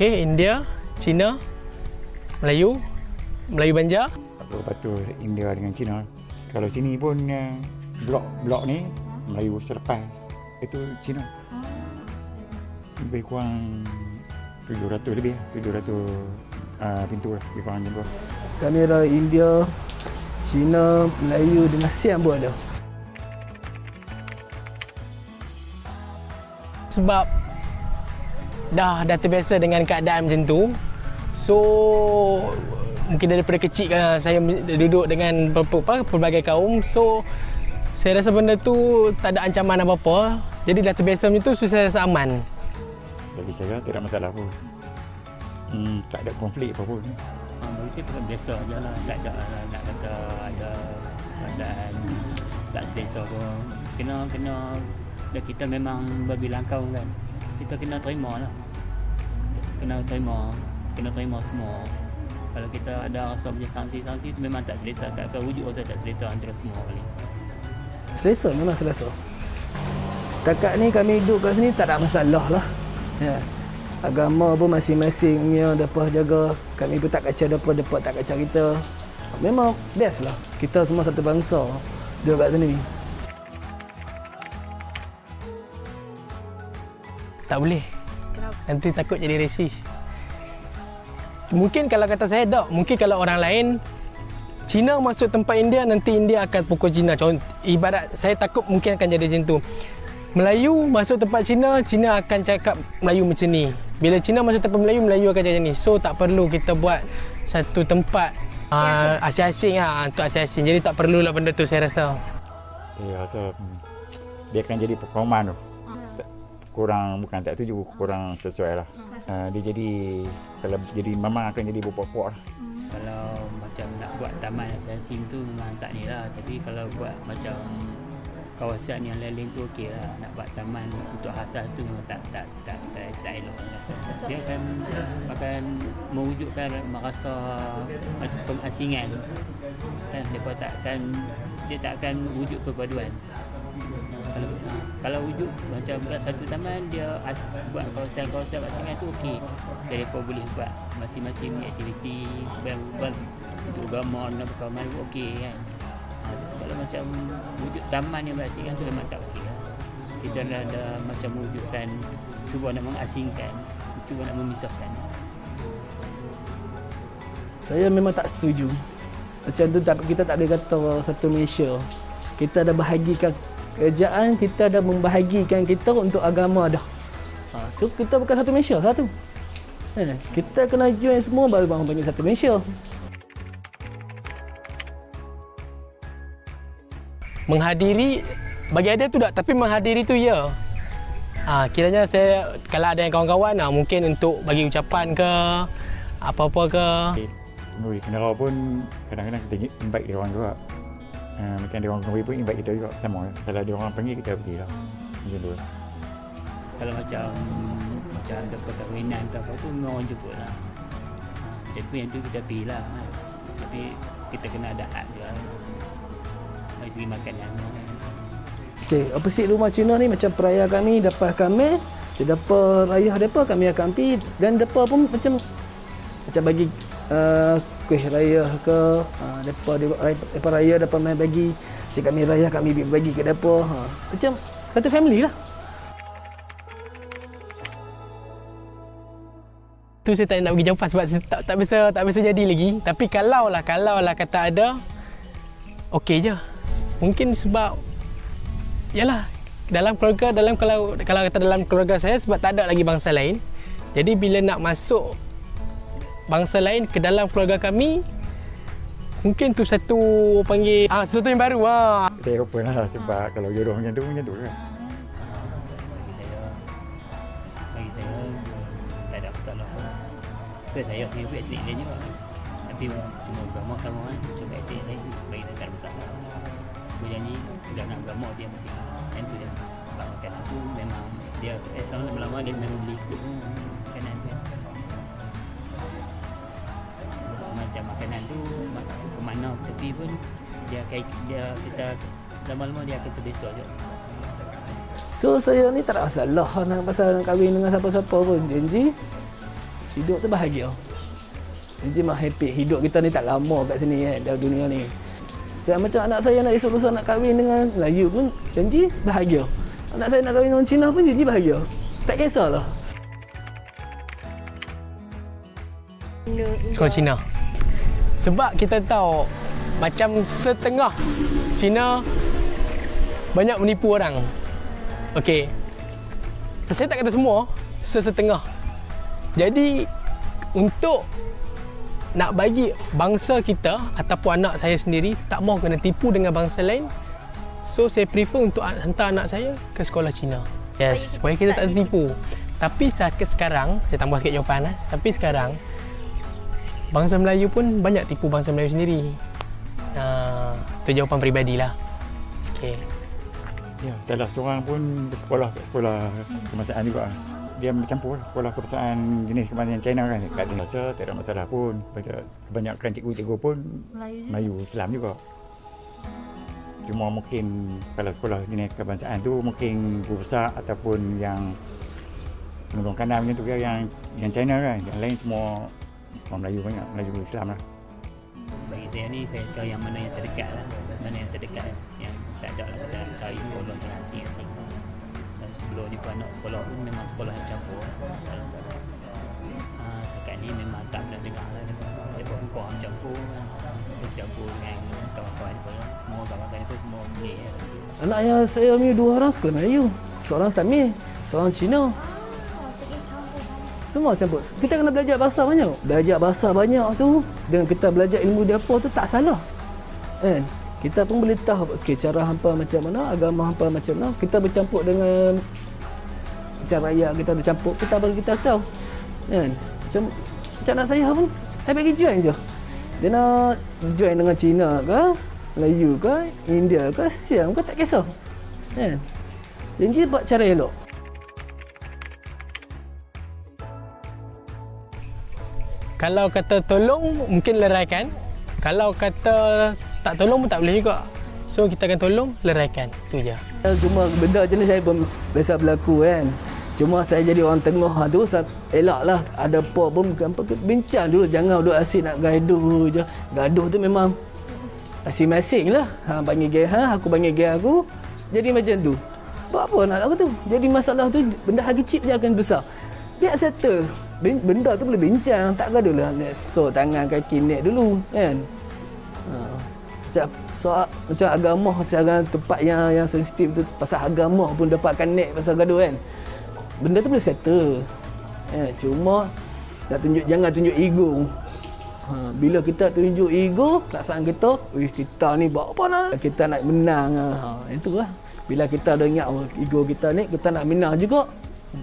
Okey, India, Cina, Melayu, Melayu Banjar. Lepas tu India dengan Cina. Kalau sini pun blok ni Melayu selepas itu Cina. Lebih kurang 700 lebih, 700 pintu lah, lebih kurang macam tu. Kami ada India, Cina, Melayu dengan Siam pun ada. Sebab dah terbiasa dengan keadaan macam tu. So mungkin daripada kecil saya duduk dengan pelbagai kaum. So saya rasa benda tu tak ada ancaman apa-apa. Jadi dah terbiasa macam tu, so saya rasa aman. Bagi saya tak ada masalah pun. Tak ada konflik apa pun. Bagi saya bukan biasa je lah. Tak ada nak kata ada perasaan tak selesa pun. Kena dah kita memang berbilang kaum kan. Kita kena terima lah. Kena terima semua. Kalau kita ada rasa macam sanksi tu memang tak selesa. Tak akan wujud rasa tak selesa antara semua kali. Selesa, memang selesa. Takat ni kami duduk kat sini tak ada masalah lah. Ya. Agama pun masing-masing punya depa jaga. Kami pun tak kacau depa tak kacau kita. Memang best lah. Kita semua satu bangsa duduk kat sini. Tak boleh. Kenapa? Nanti takut jadi resis. Mungkin kalau kata saya tak. Mungkin kalau orang lain, Cina masuk tempat India, nanti India akan pukul Cina. Ibarat saya takut mungkin akan jadi macam tu. Melayu masuk tempat Cina, Cina akan cakap Melayu macam ni. Bila Cina masuk tempat Melayu, Melayu akan cakap macam ni. So tak perlu kita buat satu tempat asing-asing untuk asing-asing. Jadi tak perlulah benda tu saya rasa. Saya rasa dia akan jadi perkauman tu. Kurang, bukan tak tuju, kurang sesuai lah. Dia jadi, kalau jadi memang akan jadi berpuak-puak lah. Kalau macam nak buat taman asing tu memang tak ni lah. Tapi kalau buat macam kawasan yang lain tu okey lah. Nak buat taman untuk asas tu memang tak elok lah. Dia akan mewujudkan rasa macam pengasingan. Dia tak akan wujud perpaduan. Kalau wujud macam buat satu taman, dia buat kawasan-kawasan asingan tu okey. Jadi mereka boleh buat masing-masing aktiviti untuk agama dan perkawaman okey kan. Kalau macam wujud taman yang berasingan tu memang tak okey lah. Kita ada macam wujudkan, cuba nak mengasingkan, cuba nak memisahkan. Saya memang tak setuju. Macam tu kita tak boleh kata satu Malaysia. Kita dah bahagikan kerajaan, kita dah membahagikan kita untuk agama dah. So kita bukan satu Malaysia, satu. Kita kena join semua baru bang panggil satu Malaysia. Menghadiri bagi ada tu tak, tapi menghadiri tu ya. Kiranya saya kalau ada yang kawan-kawan mungkin untuk bagi ucapan ke apa-apa ke. Menurut kenal pun kadang-kadang kita invite dia orang juga. Macam dia orang kembali pun invite kita juga sama. Kalau dia orang panggil kita pergi lah. Macam tu. Kalau macam ada perkahwinan ke apa tu memang orang jemput lah. Macam tu yang tu kita pergi lah. Tapi kita kena ada had juga lah. Dari segi makanan. Okey, opposite rumah Cina ni macam perayaan kami, dapat kami, dapat raya depa kami akan pergi dan depa pun macam bagi kuih raya ke, depa raya depa main bagi, macam kami raya kami bagi ke depa. Macam satu family lah. Tu saya tak nak bagi jawapan sebab saya tak bisa jadi lagi. Tapi kalau lah kata ada, okey je. Mungkin sebab yalah kalau kata dalam keluarga saya sebab tak ada lagi bangsa lain. Jadi bila nak masuk bangsa lain ke dalam keluarga kami, mungkin tu satu panggil sesuatu yang baru Kita open lah sebab kalau jodoh macam tu kan. Bagi saya tak ada masalah pun. Saya punya etik lain juga. Tapi cuma agama sama kan, cuma etik lain bagi saya tak ada masalah. Janji agama agama dia penting. Yang tu je. Sebab makanan tu memang dia selama lama dia memang boleh ikut makanan tu kan. Macam makanan tu ke mana kita pergi pun kita lama-lama dia akan terbiasa je. So saya ni tak ada masalah nak pasal kahwin dengan siapa-siapa pun. Janji hidup tu bahagia. Janji mah happy. Hidup kita ni tak lama kat sini kan, dalam dunia ni. Macam anak saya nak esok lusa nak kahwin dengan Melayu pun janji bahagia. Anak saya nak kahwin dengan Cina pun janji bahagia. Tak kisahlah. Sekolah Cina. Sebab kita tahu macam setengah Cina banyak menipu orang. Okey. Saya tak kata semua, sesetengah. Jadi untuk nak bagi bangsa kita ataupun anak saya sendiri tak mau kena tipu dengan bangsa lain, so saya prefer untuk hantar anak saya ke sekolah Cina. Yes, supaya kita tak tertipu. Tapi sekarang, saya tambah sikit jawapan tapi sekarang bangsa Melayu pun banyak tipu bangsa Melayu sendiri. Itu jawapan peribadilah. Okey. Ya, salah seorang pun bersekolah kat sekolah kebangsaan juga. Dia mencampur sekolah kebangsaan jenis kebangsaan China kan. Kat sini rasa tak ada masalah pun. Kebanyakan cikgu-cikgu pun Melayu Islam juga. Cuma mungkin kalau sekolah jenis kebangsaan tu mungkin guru besar ataupun yang penolong kanan macam tu yang China kan. Yang lain semua orang Melayu banyak, Melayu Islam lah. Bagi saya ni, saya cari yang mana yang terdekat lah. Mana yang terdekat yang tak ada lah kita cari sekolah yang asing-asing. Sebelum ni pun anak sekolah pun memang sekolah yang campur lah. Setakat ni memang tak pernah dengar lah. Dia pun kurang campur kan. Campur dengan kawan-kawan pun. Semua kawan-kawan pun semua boleh lah. Anak yang saya ni 2 orang sekolah Melayu. Seorang Tamil, seorang Cina. Semua campur. Kita kena belajar bahasa banyak. Belajar bahasa banyak tu dengan kita belajar ilmu dapur tu tak salah. Kan? Kita pun boleh tahu okay, cara hampa macam mana, agama hampa macam mana. Kita bercampur dengan macam rakyat kita bercampur, kita baru kita tahu. Kan? Macam anak saya pun saya bagi join je. Dia nak join dengan Cina ke, Melayu ke, India ke, Siam ke, tak kisah. Kan? Janji buat cara elok. Kalau kata tolong, mungkin leraikan. Kalau kata tak tolong pun tak boleh juga. So kita akan tolong, leraikan. Itu je. Cuma benda macam ni saya pun biasa berlaku kan. Cuma saya jadi orang tengah tu, elaklah ada apa pun bincang dulu. Jangan duduk asyik nak gaduh je. Gaduh tu memang masing-masing lah. Panggil geng aku panggil geng aku. Jadi macam tu. Buat apa nak aku tu? Jadi masalah tu, benda harga kecil je akan besar. Biar settle. Benda tu boleh bincang, tak gaduh lah. So tangan kaki naik dulu kan. Macam agama, secara tempat yang sensitif tu, pasal agama pun dapatkan naik pasal gaduh kan. Benda tu boleh settle. Cuma jangan tunjuk ego. Bila kita tunjuk ego, perasaan kita, kita ni buat apa nak? Kita nak menang. Itulah. Bila kita dah ingat ego kita ni, kita nak menang juga.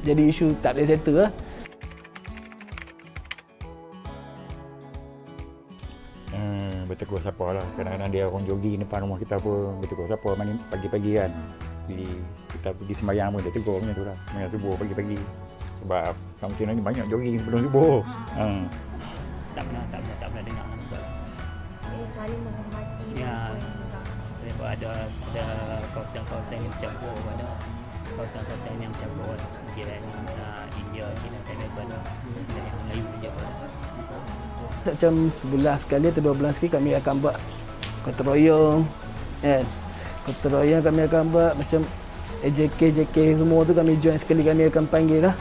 Jadi isu tak boleh settle lah. Bertegur siapa lah. Kadang-kadang dia orang jogging depan rumah kita pun bertegur siapa pagi-pagi kan. Jadi kita pergi sembahyang pun dia tegur macam tu lah. Sembahyang subuh pagi-pagi. Sebab kaum Cina ni banyak jogging sebelum subuh. Tak pernah dengar lah. Saling menghormati. Ya. Ada kawasan-kawasan yang bercampur, ada kawasan-kawasan yang bercampur jiran India, China, Taiwan, dan yang Melayu saja pun. Macam sebulan sekali atau 2 bulan sekali kami akan buat gotong royong kan. Gotong royong kami akan buat macam JK semua tu kami join sekali, kami akan panggil lah.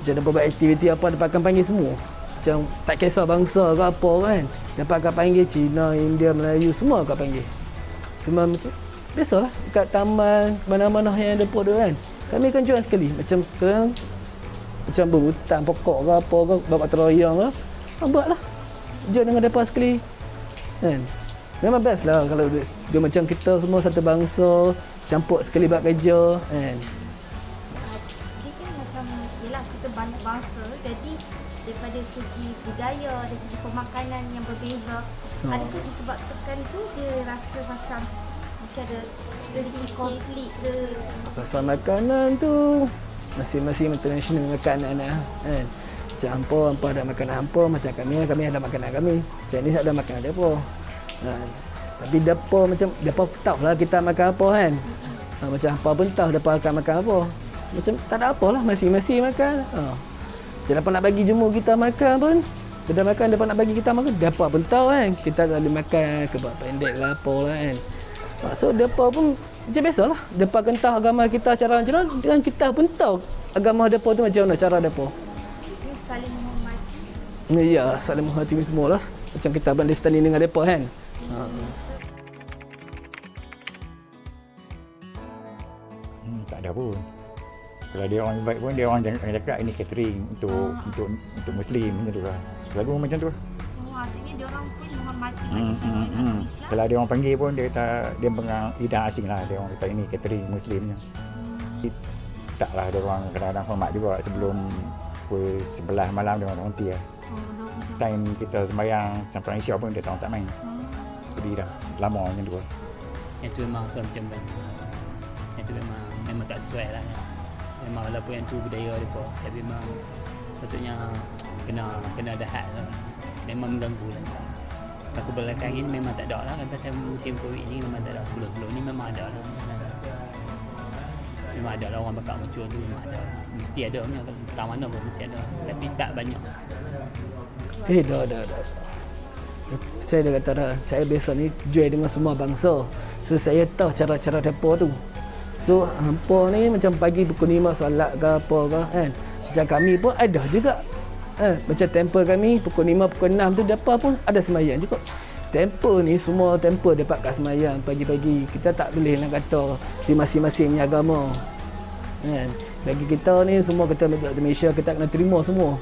Macam dapat buat aktiviti apa dapat akan panggil semua. Macam tak kisah bangsa ke apa kan. Dapat akan panggil Cina, India, Melayu semua akan panggil. Semua macam biasalah kat taman mana-mana yang ada tu kan. Kami akan join sekali macam berhutang pokok ke apa ke, buat gotong royong ke. Buatlah. Join dengan mereka sekali kan. Memang best lah kalau dia macam kita semua satu bangsa campur sekali buat kerja kan. Dia kan macam yelah kita banyak bangsa, jadi daripada segi budaya, dari segi pemakanan yang berbeza, adakah disebabkan tu dia rasa macam ada sedikit konflik ke? Pasal makanan tu masing-masing macam national makanan lah kan. Macam hampa ada makanan hampa, macam kami ada makanan kami. Chinese ada makanan depa. Tapi depa macam depa tahu lah kita makan apa kan. Macam hampa pun tahu depa akan makan apa. Macam tak ada apalah, masing-masing makan. Dia dapat nak bagi jemur kita makan pun, kedai makan dapat nak bagi kita makan, dapat pun tahu kan. Kita tak boleh makan kebab pendek lah apa lah kan. Maksud depa pun macam biasalah. Depa kentah agama kita cara macam mana, dan kita pun tahu agama depa tu macam mana cara depa. Dia saling menghormati. Ya, saling menghormati semua lah. Macam kita berunderstanding dengan depa kan. Tak ada pun. Kalau dia orang invite pun, dia orang jangan cakap ini catering untuk Muslim macam tu lah. Lagu macam tu. Oh, asalnya dia orang pun menghormati bagi semua Islam. Kalau dia orang panggil pun, dia kata dia pegang lidah asing lah. Dia orang kata ini catering Muslimnya. Taklah dia orang kadang-kadang hormat juga sebelum pukul 11 malam dia orang tak henti lah. Time kita sembahyang sampai Isyak pun dia tak main. Jadi dah lama macam tu lah. Yang tu memang macam kan. Yang tu memang tak sesuai lah. Memang walaupun yang tu budaya dia pun, tapi memang sepatutnya kena ada had lah. Memang mengganggu lah. Aku belakang ini memang tak ada lah kan, pasal musim Covid ni memang tak ada. Sebelum ni memang ada lah. Memang ada lah orang bakar muncul tu, memang ada. Mesti ada punya, tak mana pun mesti ada. Tapi tak banyak. Dah. Saya dah kata dah, saya biasa ni jual dengan semua bangsa. So saya tahu cara-cara depa tu. So hampa ni macam pagi pukul 5 solat ke apa ke kan. Macam kami pun ada juga. Macam temple kami pukul 5 pukul 6 tu depa pun ada sembahyang juga. Temple ni semua temple dapat kat sembahyang pagi-pagi. Kita tak boleh nak kata di masing-masing agama. Kan. Bagi kita ni semua kita di Malaysia kita kena terima semua.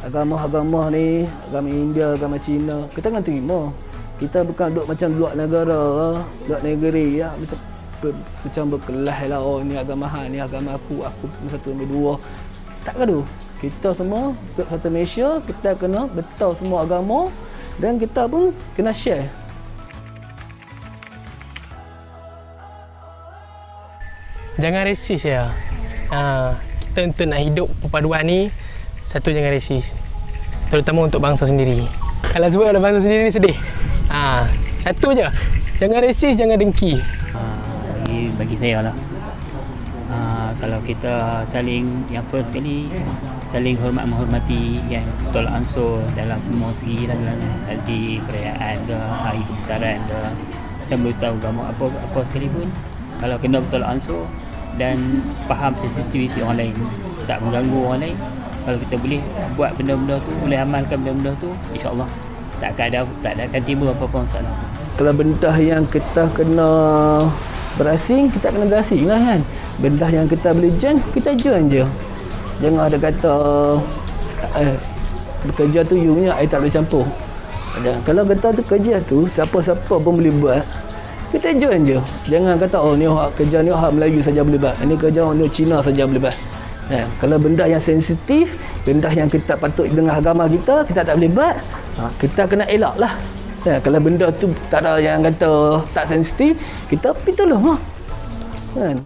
Agama-agama ni, agama India, agama Cina, kita kena terima. Kita bukan duduk macam luar negara, luar negeri ya, macam berkelas lah, oh ni agama hang, ni agama aku satu nombor dua. Tak gaduh. Kita semua satu Malaysia, kita kena betul semua agama dan kita pun kena share. Jangan resis ya. Kita untuk nak hidup perpaduan ni, satu jangan resis. Terutama untuk bangsa sendiri. Kalau sebut oleh bangsa sendiri ni sedih. Satu je. Jangan resis, jangan dengki. Bagi saya lah, kalau kita saling, yang first kali saling menghormati yang tolak ansur dalam semua segi lah, dalam segi perayaan ke, hari kebesaran ke, saya boleh tahu agama apa sekalipun, kalau kena bertolak ansur dan faham sensitiviti orang lain, tak mengganggu orang lain, kalau kita boleh buat benda-benda tu, boleh amalkan benda-benda tu, insya-Allah tak akan timbul apa-apa masalah. Kalau benda yang kita kena berasing, kita kena berasing lah kan. Benda yang kita boleh join, kita join je. Jangan ada kata bekerja tu you punya, I tak boleh campur. Kalau kita tu kerja tu, siapa-siapa pun boleh buat, kita join je. Jangan kata oh ni kerja ni hak Melayu saja boleh buat, ini kerja ni Cina saja boleh buat. Kalau benda yang sensitif, benda yang kita patut dengan agama kita tak boleh buat, kita kena elak lah. Kalau benda tu tak ada yang kata tak sensitif, kita pergi tolong lah. Kan?